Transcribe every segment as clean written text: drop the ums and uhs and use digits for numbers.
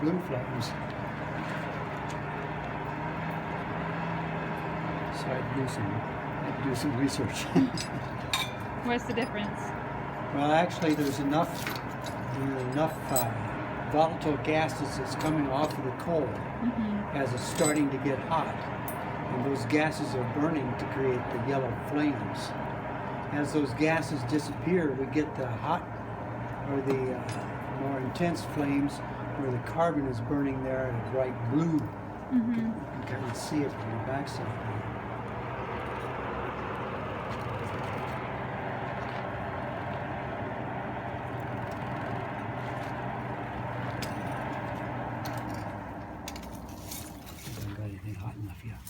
blue flames. So I'd do some research. What's the difference? Well, actually, there's enough volatile gases that's coming off of the coal as it's starting to get hot, and those gases are burning to create the yellow flames. As those gases disappear, we get the hot or the more intense flames where the carbon is burning there at a bright blue. You can kind of see it from the backside. Haven't got anything hot enough yet.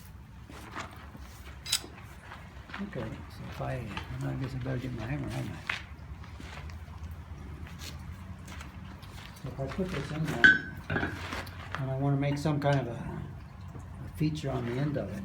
Okay, so I guess I better get my hammer, haven't I? So if I put this in there, and I want to make some kind of a feature on the end of it.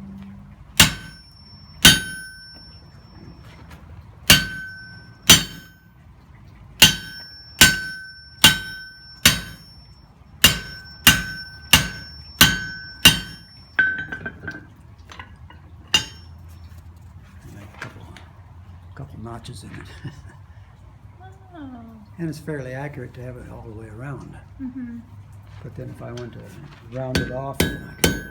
Couple notches in it. Oh. And it's fairly accurate to have it all the way around. But then if I want to round it off, then I can.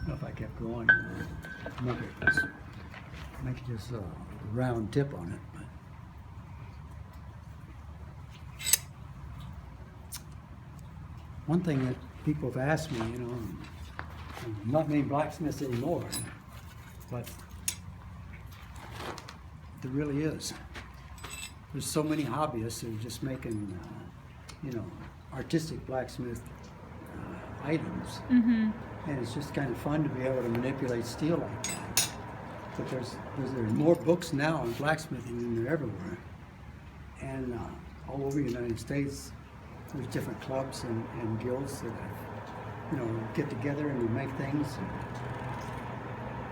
If I kept going, make it just a round tip on it. But one thing that people have asked me, not many blacksmiths anymore, but there really is. There's so many hobbyists that are just making, artistic blacksmith items, and it's just kind of fun to be able to manipulate steel like that. But there's more books now on blacksmithing than there ever were, and all over the United States. There's different clubs and guilds that get together and we make things,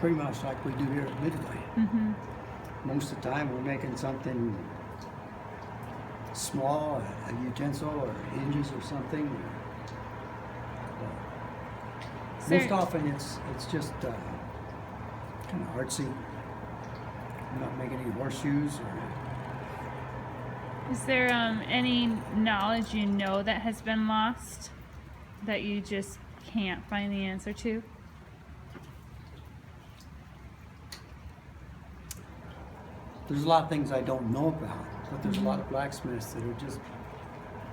pretty much like we do here at Midway. Most of the time we're making something small, a utensil or hinges or something. Most often it's just kind of artsy. I'm not making any horseshoes or. Is there any knowledge that has been lost that you just can't find the answer to? There's a lot of things I don't know about, but there's a lot of blacksmiths that are just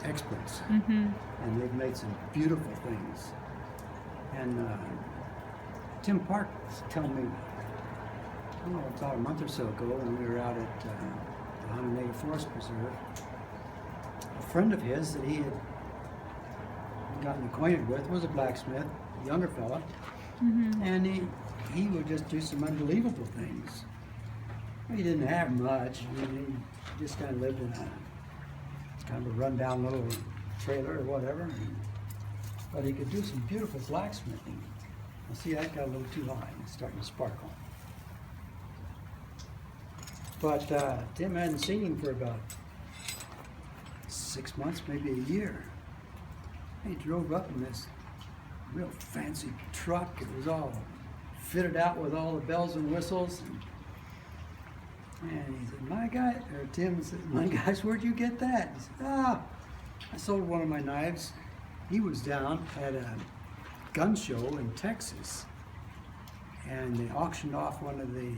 experts, and they've made some beautiful things. And Tim Park was telling me, about a month or so ago when we were out at the Onondaga Forest Preserve, a friend of his that he had gotten acquainted with was a blacksmith, a younger fella, and he would just do some unbelievable things. He didn't have much. He just kind of lived in a rundown little trailer or whatever, but he could do some beautiful blacksmithing. Now see, that got a little too high. It's starting to sparkle. But Tim hadn't seen him for about 6 months, maybe a year. He drove up in this real fancy truck. It was all fitted out with all the bells and whistles. And he said, Tim said, "My gosh, where'd you get that?" He said, I sold one of my knives. He was down at a gun show in Texas, and they auctioned off one of the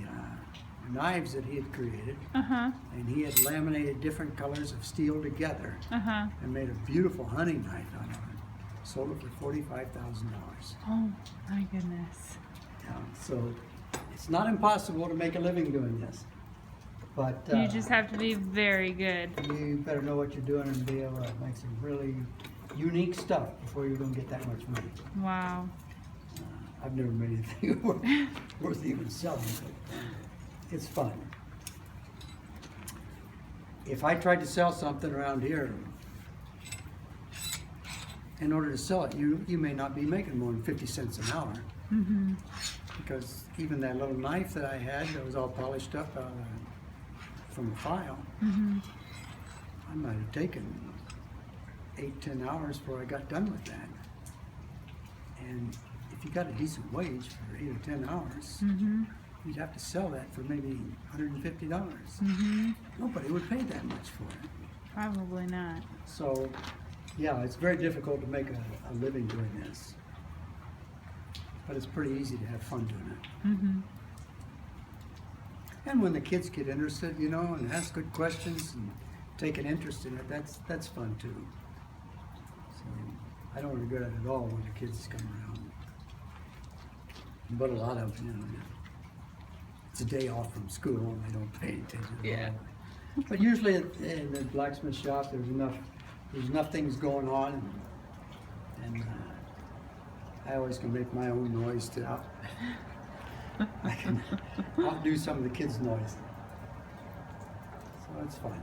knives that he had created, and he had laminated different colors of steel together and made a beautiful hunting knife out of it. Sold it for $45,000. Oh my goodness. Yeah, so it's not impossible to make a living doing this, but you just have to be very good. You better know what you're doing and be able to make some really unique stuff before you're going to get that much money. Wow. I've never made anything worth even selling, but it's fun. If I tried to sell something around here, in order to sell it, you may not be making more than 50 cents an hour, because even that little knife that I had that was all polished up from the file, I might have taken 8-10 hours before I got done with that. And if you got a decent wage for 8 or 10 hours, you'd have to sell that for maybe $150. Nobody would pay that much for it. Probably not. So, yeah, it's very difficult to make a living doing this. But it's pretty easy to have fun doing it. And when the kids get interested, you know, and ask good questions and take an interest in it, that's fun too. So I don't regret it at all when the kids come around. But a lot of, you know, it's a day off from school and they don't pay attention at all. But usually in the blacksmith shop, there's enough things going on, and I always can make my own noise too. I can outdo some of the kids' noise, so it's fun.